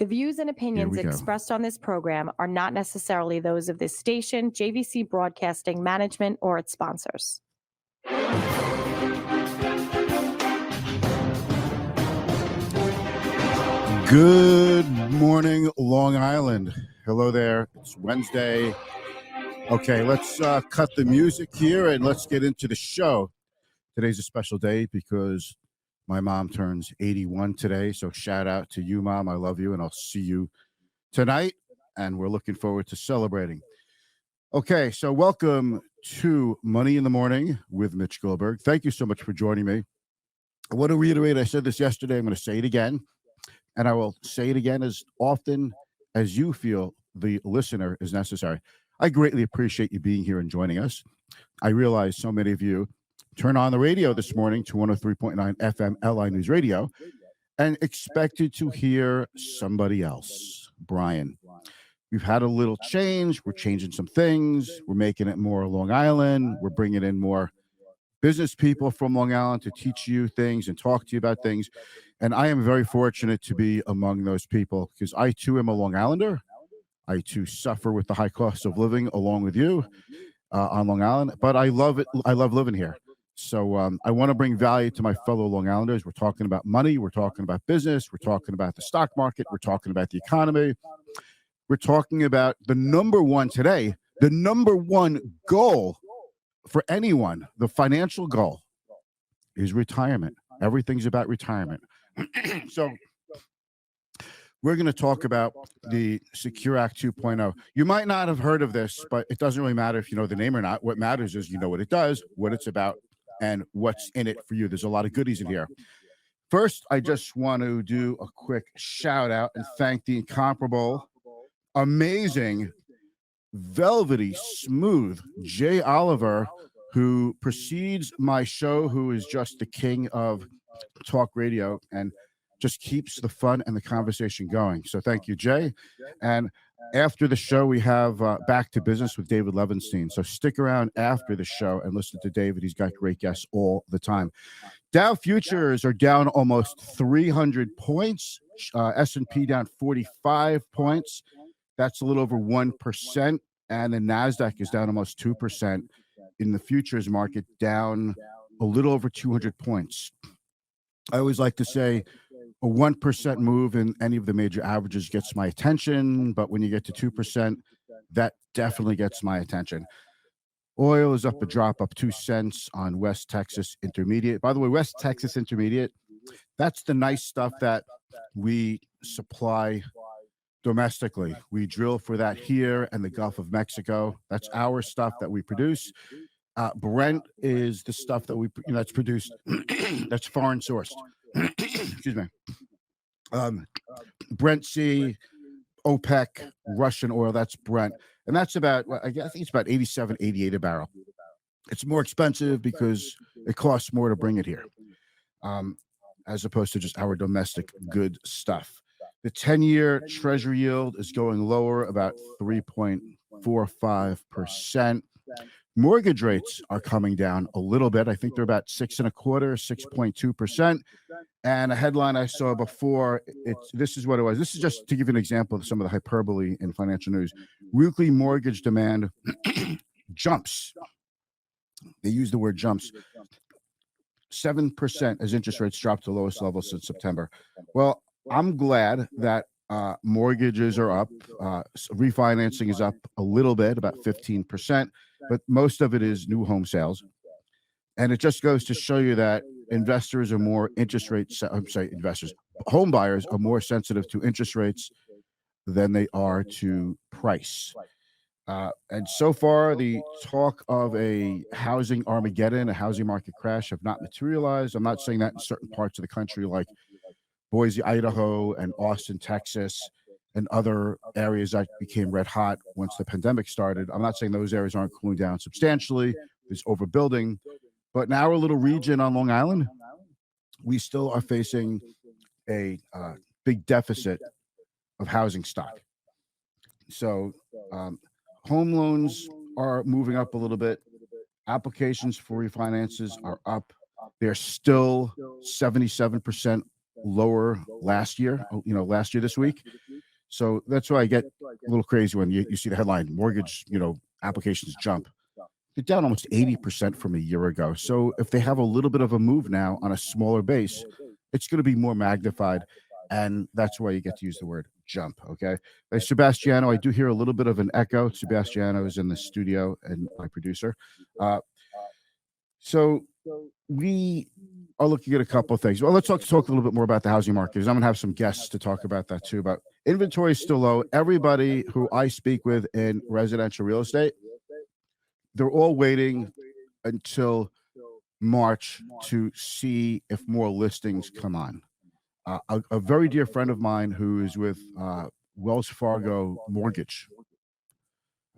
The views and opinions expressed on this program are not necessarily those of this station, JVC Broadcasting Management, or its sponsors. Good morning, Long Island. Hello there. It's Wednesday. Okay, let's cut the music here and let's get into the show. Today's a special day because my mom turns 81 today. So shout out to you, Mom. I love you, and I'll see you tonight. And we're looking forward to celebrating. Okay, so welcome to Money in the Morning with Mitch Goldberg. Thank you so much for joining me. I want to reiterate, I said this yesterday, I'm going to say it again. And I will say it again as often as you feel the listener is necessary. I greatly appreciate you being here and joining us. I realize so many of you turn on the radio this morning to 103.9 FM LI News Radio and expected to hear somebody else. Brian, we've had a little change. We're changing some things. We're making it more Long Island. We're bringing in more business people from Long Island to teach you things and talk to you about things. And I am very fortunate to be among those people because I, too, am a Long Islander. I, too, suffer with the high cost of living along with you on Long Island. But I love it. I love living here. So I want to bring value to my fellow Long Islanders. We're talking about money. We're talking about business. We're talking about the stock market. We're talking about the economy. We're talking about the number one today, the number one goal for anyone, the financial goal is retirement. Everything's about retirement. So we're going to talk about the Secure Act 2.0. You might not have heard of this, but it doesn't really matter if you know the name or not. What matters is you know what it does, what it's about, and what's in it for you. There's a lot of goodies in here. First, I just want to do a quick shout out and thank the incomparable, amazing, velvety, smooth Jay Oliver, who precedes my show, who is just the king of talk radio and just keeps the fun and the conversation going. So thank you, Jay. And after the show, we have Back to Business with David Levenstein. So stick around after the show and listen to David. He's got great guests all the time. Dow futures are down almost 300 points. S&P down 45 points. That's a little over 1%. And the NASDAQ is down almost 2%. In the futures market, down a little over 200 points. I always like to say a 1% move in any of the major averages gets my attention, but when you get to 2%, that definitely gets my attention. Oil is up a drop, up 2 cents on West Texas Intermediate. By the way, West Texas Intermediate, that's the nice stuff that we supply domestically. We drill for that here in the Gulf of Mexico. That's our stuff that we produce. Brent is the stuff that that's produced. That's foreign sourced. Excuse me. Brent C, OPEC, Russian oil. That's Brent, and that's about. I think it's about 87, 88 a barrel. It's more expensive because it costs more to bring it here, as opposed to just our domestic good stuff. The 10-year Treasury yield is going lower, about 3.45%. Mortgage rates are coming down a little bit. I think they're about 6.25%, 6.2%. And a headline I saw before, this is what it was. This is just to give you an example of some of the hyperbole in financial news. Weekly mortgage demand jumps. They use the word jumps. 7% as interest rates drop to the lowest level since September. Well, I'm glad that mortgages are up. Refinancing is up a little bit, about 15%, but most of it is new home sales. And it just goes to show you that investors are more home buyers are more sensitive to interest rates than they are to price. And so far, the talk of a housing Armageddon, a housing market crash have not materialized. I'm not saying that in certain parts of the country like Boise, Idaho, and Austin, Texas, and other areas that became red hot once the pandemic started. I'm not saying those areas aren't cooling down substantially. There's overbuilding. But in our little region on Long Island, we still are facing a big deficit of housing stock. So home loans are moving up a little bit. Applications for refinances are up. They're still 77% lower last year this week. So that's why I get a little crazy when you see the headline, mortgage, applications jump. They're down almost 80% from a year ago. So if they have a little bit of a move now on a smaller base, it's going to be more magnified. And that's why you get to use the word jump. Okay. Hey, Sebastiano, I do hear a little bit of an echo. Sebastiano is in the studio and my producer. So we are looking at a couple of things. Well, let's talk a little bit more about the housing market, because I'm going to have some guests to talk about that too. But inventory is still low. Everybody who I speak with in residential real estate, they're all waiting until March to see if more listings come on. A very dear friend of mine who is with Wells Fargo Mortgage.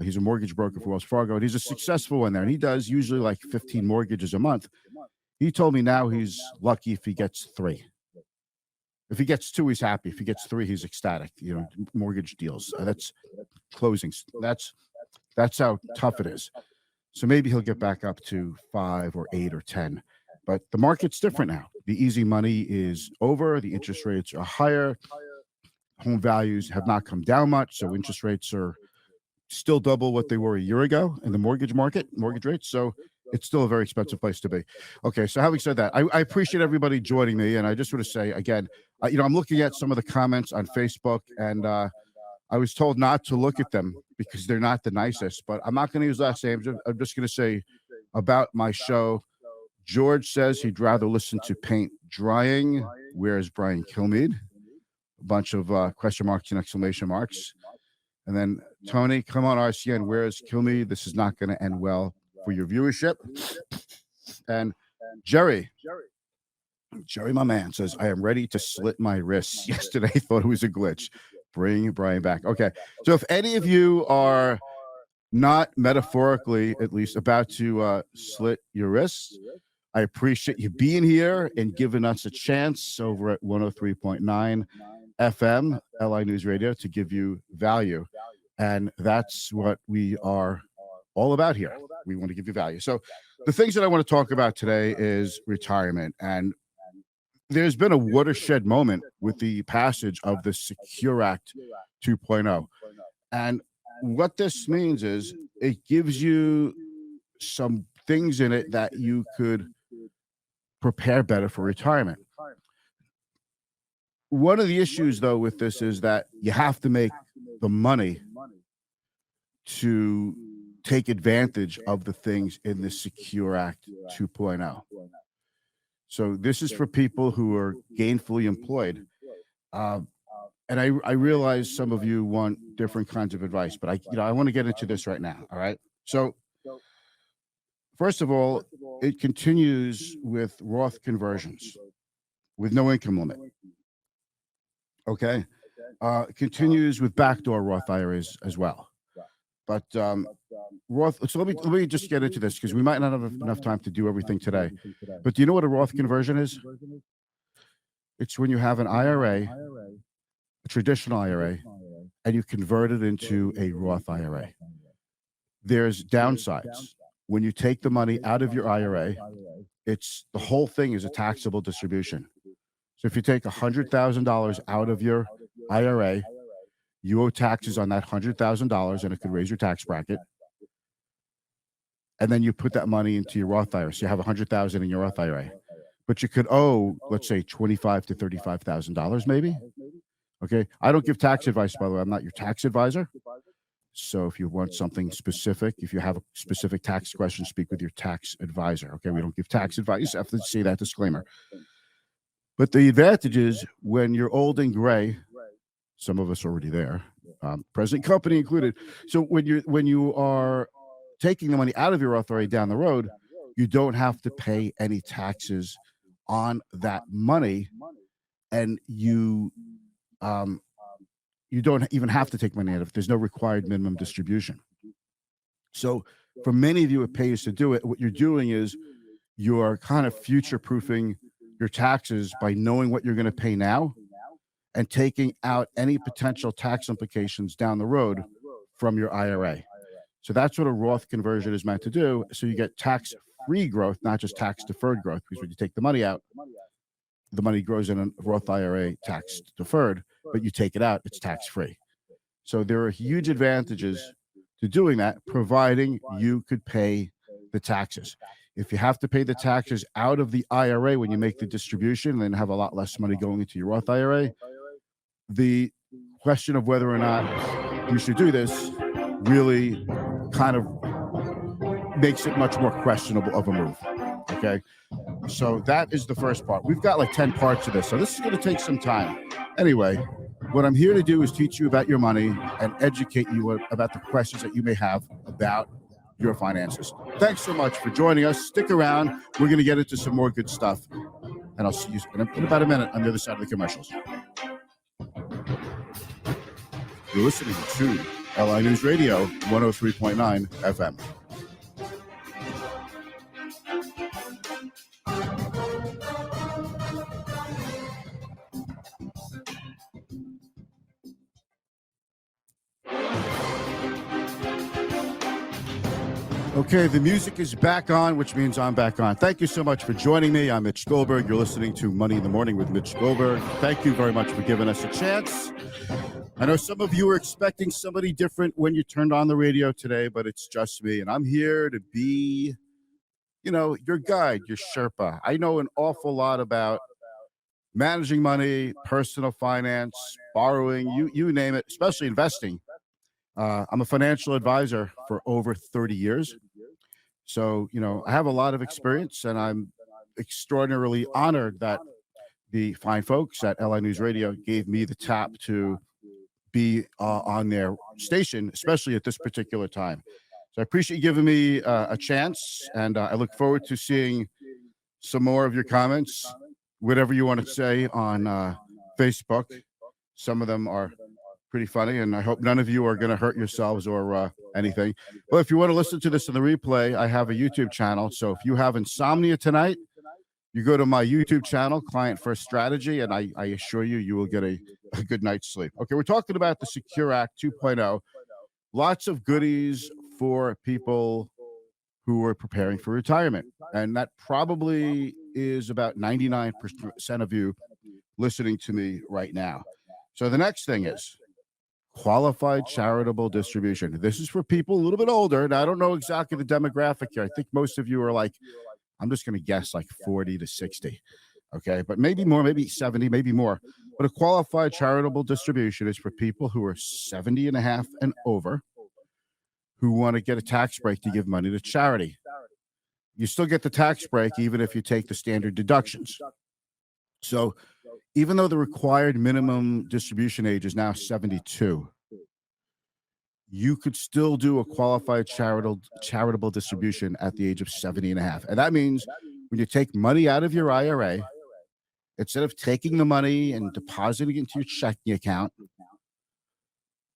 He's a mortgage broker for Wells Fargo, and he's a successful one there. And he does usually like 15 mortgages a month. He told me now he's lucky if he gets 3. If he gets 2, he's happy. If he gets 3, he's ecstatic. Mortgage deals. That's closings. That's how tough it is. So maybe he'll get back up to 5 or 8 or 10. But the market's different now. The easy money is over. The interest rates are higher. Home values have not come down much. So interest rates are still double what they were a year ago in the mortgage rates. So it's still a very expensive place to be. Okay, so having said that, I appreciate everybody joining me. And I just want to say, again, I'm looking at some of the comments on Facebook, and I was told not to look at them because they're not the nicest. But I'm not going to use last names. I'm just going to say about my show, George says he'd rather listen to paint drying. Where's Brian Kilmeade? A bunch of question marks and exclamation marks. And then Tony, come on, RCN, where's Kilmeade? This is not going to end well for your viewership. And Jerry, my man, says, I am ready to slit my wrists. Yesterday, thought it was a glitch. Bring Brian back. Okay. So if any of you are not metaphorically, at least, about to slit your wrists, I appreciate you being here and giving us a chance over at 103.9 FM, LI News Radio, to give you value. And that's what we are all about here. We want to give you value. So the things that I want to talk about today is retirement. And there's been a watershed moment with the passage of the Secure Act 2.0. And what this means is it gives you some things in it that you could prepare better for retirement. One of the issues, though, with this is that you have to make the money to take advantage of the things in the Secure Act 2.0. So this is for people who are gainfully employed. And I realize some of you want different kinds of advice, but I want to get into this right now. All right. So first of all, it continues with Roth conversions with no income limit. Okay. Continues with backdoor Roth IRAs as well. But Roth, so let me just get into this because we might not have enough time to do everything today. But do you know what a Roth conversion is? It's when you have an IRA, a traditional IRA, and you convert it into a Roth IRA. There's downsides. When you take the money out of your IRA, the whole thing is a taxable distribution. So if you take $100,000 out of your IRA, you owe taxes on that $100,000, and it could raise your tax bracket. And then you put that money into your Roth IRA. So you have $100,000 in your Roth IRA, but you could owe, let's say, $25,000 to $35,000, maybe. Okay. I don't give tax advice, by the way. I'm not your tax advisor. So if you want something specific, if you have a specific tax question, speak with your tax advisor. Okay. We don't give tax advice. I have to say that disclaimer. But the advantage is when you're old and gray, some of us are already there, present company included. So when you are taking the money out of your Roth IRA down the road, you don't have to pay any taxes on that money, and you don't even have to take money out of it. There's no required minimum distribution. So for many of you, it pays to do it. What you're doing is you're kind of future-proofing your taxes by knowing what you're going to pay now and taking out any potential tax implications down the road from your IRA. So that's what a Roth conversion is meant to do. So you get tax-free growth, not just tax-deferred growth, because when you take the money out, the money grows in a Roth IRA tax-deferred, but you take it out, it's tax-free. So there are huge advantages to doing that, providing you could pay the taxes. If you have to pay the taxes out of the IRA when you make the distribution, then have a lot less money going into your Roth IRA. The question of whether or not you should do this really kind of makes it much more questionable of a move. Okay. So that is the first part. We've got like 10 parts of this. So this is going to take some time. Anyway, what I'm here to do is teach you about your money and educate you about the questions that you may have about your finances. Thanks so much for joining us. Stick around. We're going to get into some more good stuff. And I'll see you in about a minute on the other side of the commercials. You're listening to LI News Radio 103.9 FM. Okay, the music is back on, which means I'm back on. Thank you so much for joining me. I'm Mitch Goldberg. You're listening to Money in the Morning with Mitch Goldberg. Thank you very much for giving us a chance. I know some of you were expecting somebody different when you turned on the radio today, but it's just me. And I'm here to be, your guide, your Sherpa. I know an awful lot about managing money, personal finance, borrowing, you name it, especially investing. I'm a financial advisor for over 30 years. So, I have a lot of experience, and I'm extraordinarily honored that the fine folks at LI News Radio gave me the tap to be on their station, especially at this particular time. So I appreciate you giving me a chance, and I look forward to seeing some more of your comments, whatever you want to say on Facebook. Some of them are pretty funny, and I hope none of you are going to hurt yourselves or anything. But if you want to listen to this in the replay, I have a YouTube channel. So if you have insomnia tonight, you go to my YouTube channel, Client First Strategy, and I assure you, you will get a good night's sleep. Okay, we're talking about the Secure Act 2.0. Lots of goodies for people who are preparing for retirement. And that probably is about 99% of you listening to me right now. So the next thing is qualified charitable distribution. This is for people a little bit older. Now, I don't know exactly the demographic here. I think most of you are like, I'm just going to guess like 40 to 60. Okay. But maybe more, maybe 70, maybe more. But a qualified charitable distribution is for people who are 70 and a half and over who want to get a tax break to give money to charity. You still get the tax break even if you take the standard deductions. So even though the required minimum distribution age is now 72, you could still do a qualified charitable distribution at the age of 70 and a half. And that means when you take money out of your IRA, instead of taking the money and depositing it into your checking account,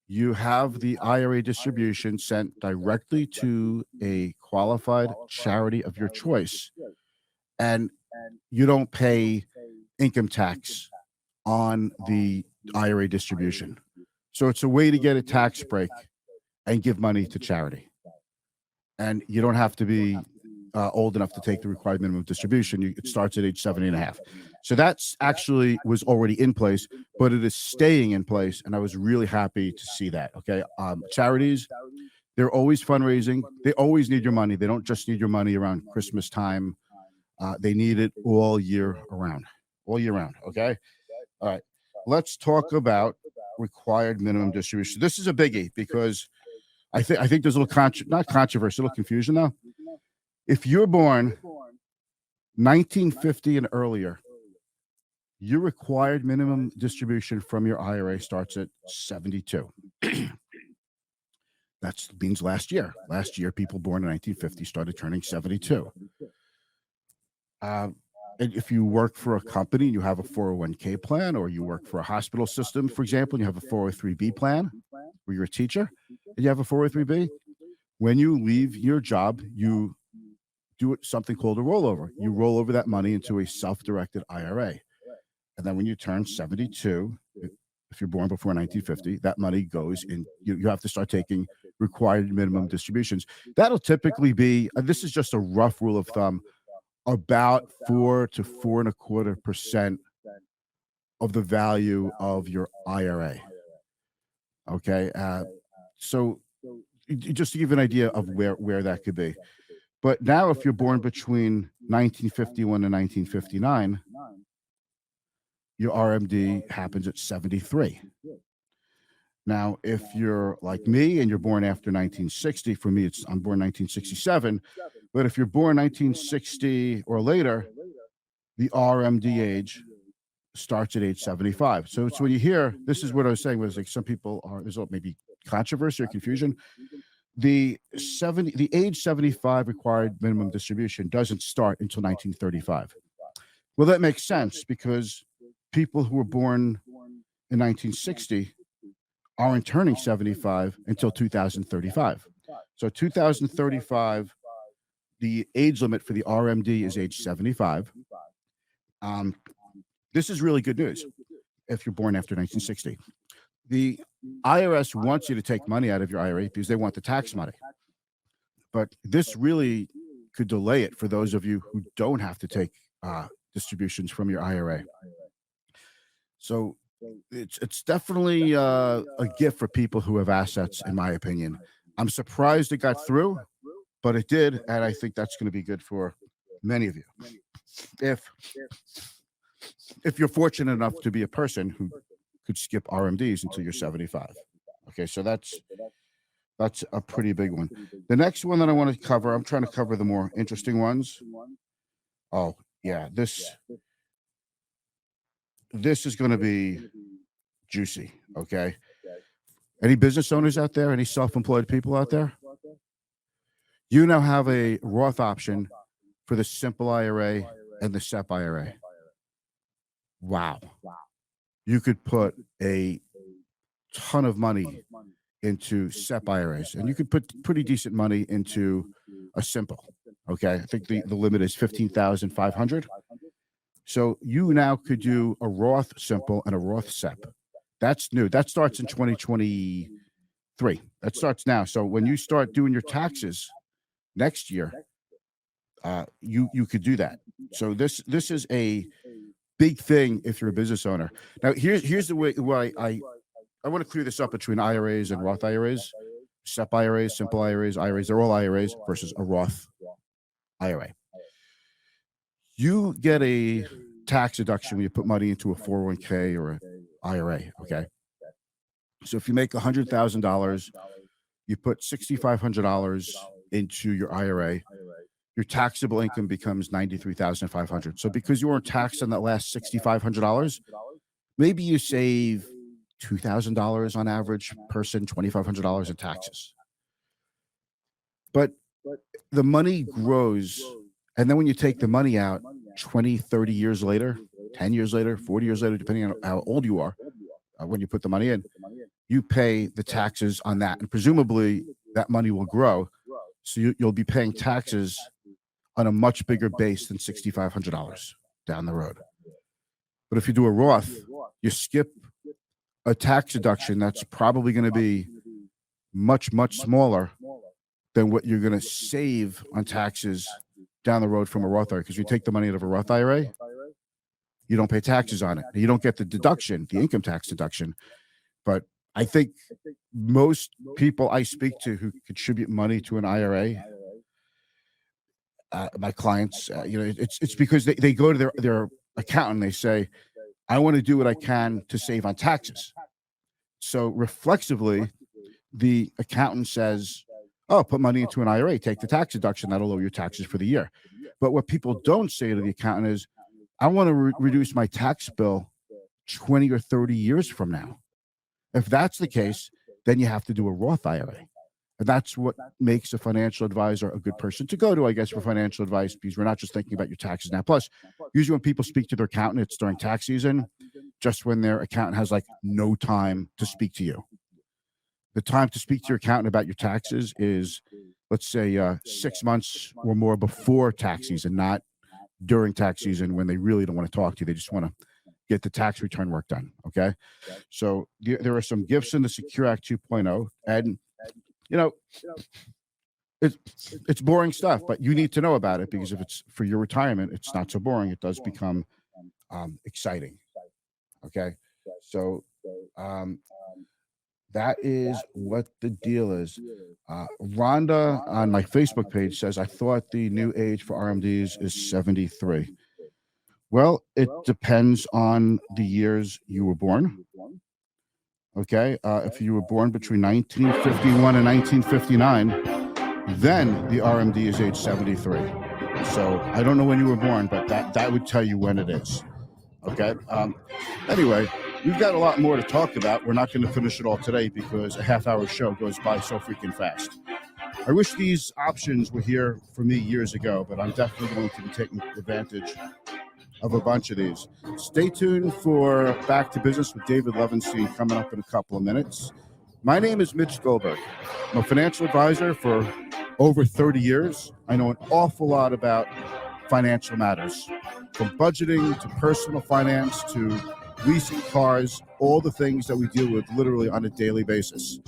you have the IRA distribution sent directly to a qualified charity of your choice. And you don't pay income tax on the IRA distribution. So it's a way to get a tax break and give money to charity. And you don't have to be old enough to take the required minimum distribution. It starts at age 70 and a half. So that's actually was already in place, but it is staying in place. And I was really happy to see that. Okay. Charities, they're always fundraising. They always need your money. They don't just need your money around Christmas time. They need it all year round. Okay. All right. Let's talk about required minimum distribution. This is a biggie because I think there's a little not controversy, a little confusion now. If you're born 1950 and earlier, your required minimum distribution from your IRA starts at 72. That means last year. Last year, people born in 1950 started turning 72. And if you work for a company, you have a 401k plan, or you work for a hospital system, for example, and you have a 403b plan, or you're a teacher and you have a 403b, when you leave your job, you do something called a rollover. You roll over that money into a self-directed IRA. And then when you turn 72, if you're born before 1950, that money goes in. You have to start taking required minimum distributions. That'll typically be, this is just a rough rule of thumb, about 4 to 4.25% of the value of your IRA. Okay. So just to give you an idea of where that could be. But now, if you're born between 1951 and 1959, your RMD happens at 73. Now, if you're like me and you're born after 1960, for me, I'm born 1967. But if you're born 1960 or later, the RMD age starts at age 75. So it's when you hear, this is what I was saying, was like some people there's maybe controversy or confusion. The age 75 required minimum distribution doesn't start until 1935. Well, that makes sense because people who were born in 1960 aren't turning 75 until 2035. So 2035, the age limit for the RMD is age 75. This is really good news if you're born after 1960. The IRS wants you to take money out of your IRA because they want the tax money. But this really could delay it for those of you who don't have to take distributions from your IRA. So it's definitely a gift for people who have assets, in my opinion. I'm surprised it got through, but it did, and I think that's going to be good for many of you. If you're fortunate enough to be a person who could skip RMDs until you're 75. Okay, so that's a pretty big one. The next one that I want to cover, I'm trying to cover the more interesting ones. Oh, yeah, this is going to be juicy, okay? Any business owners out there? Any self-employed people out there? You now have a Roth option for the simple IRA and the SEP IRA. Wow. You could put a ton of money into SEP IRAs, and you could put pretty decent money into a simple. Okay, I think the limit is 15,500. So you now could do a Roth simple and a Roth SEP. That's new. That starts in 2023. That starts now. So when you start doing your taxes next year, you could do that. So this is a big thing if you're a business owner. Now here's the way why I want to clear this up between IRAs and Roth IRAs, SEP IRAs, simple IRAs, they're all IRAs versus a Roth IRA. You get a tax deduction when you put money into a 401k or an IRA, okay? So if you make $100,000, you put $6,500 into your IRA, your taxable income becomes $93,500. So because you weren't taxed on that last $6,500, maybe you save $2,000 on average person, $2,500 in taxes. But the money grows, and then when you take the money out 20, 30 years later, 10 years later, 40 years later, depending on how old you are, when you put the money in, you pay the taxes on that. And presumably that money will grow. So you'll be paying taxes on a much bigger base than $6,500 down the road. But if you do a Roth, you skip a tax deduction that's probably going to be much, much smaller than what you're going to save on taxes down the road from a Roth IRA. Because you take the money out of a Roth IRA, you don't pay taxes on it. You don't get the deduction, the income tax deduction. But I think most people I speak to who contribute money to an IRA, my clients, it's because they go to their accountant and they say, I want to do what I can to save on taxes. So reflexively, the accountant says, oh, put money into an IRA, take the tax deduction, that'll lower your taxes for the year. But what people don't say to the accountant is, I want to reduce my tax bill 20 or 30 years from now. If that's the case, then you have to do a Roth IRA. And that's what makes a financial advisor a good person to go to, I guess, for financial advice, because we're not just thinking about your taxes now. Plus, usually when people speak to their accountant, it's during tax season, just when their accountant has like no time to speak to you. The time to speak to your accountant about your taxes is, let's say, 6 months or more before tax season, not during tax season when they really don't want to talk to you. They just want to get the tax return work done. Okay. So there are some gifts in the Secure Act 2.0. And, it's boring stuff, but you need to know about it, because if it's for your retirement, it's not so boring. It does become exciting. Okay. So That is what the deal is. Rhonda on my Facebook page says, I thought the new age for RMDs is 73. Well, it depends on the years you were born. Okay. If you were born between 1951 and 1959, then the RMD is age 73. So I don't know when you were born, but that would tell you when it is. Okay. Anyway, we've got a lot more to talk about. We're not going to finish it all today because a half-hour show goes by so freaking fast. I wish these options were here for me years ago, but I'm definitely going to be taking advantage of a bunch of these. Stay tuned for Back to Business with David Levenstein coming up in a couple of minutes. My name is Mitch Goldberg. I'm a financial advisor for over 30 years. I know an awful lot about financial matters, from budgeting to personal finance to leasing cars, all the things that we deal with literally on a daily basis.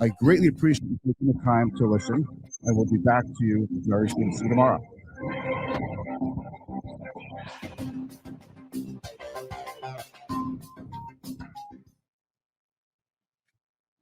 I greatly appreciate you taking the time to listen. I will be back to you very soon. See you tomorrow.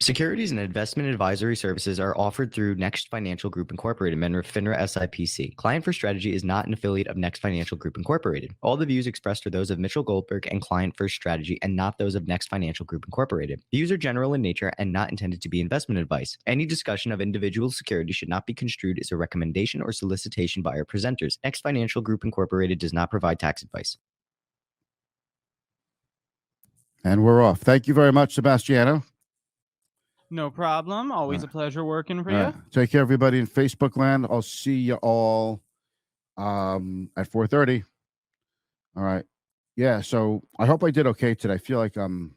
Securities and investment advisory services are offered through Next Financial Group Incorporated, member FINRA SIPC. Client First Strategy is not an affiliate of Next Financial Group Incorporated. All the views expressed are those of Mitchell Goldberg and Client First Strategy and not those of Next Financial Group Incorporated. Views are general in nature and not intended to be investment advice. Any discussion of individual securities should not be construed as a recommendation or solicitation by our presenters. Next Financial Group Incorporated does not provide tax advice. And we're off. Thank you very much, Sebastiano. No problem. Always a pleasure working for you. Take care, everybody in Facebook land. I'll see you all at 4:30. All right. Yeah. So I hope I did okay today. I feel like I'm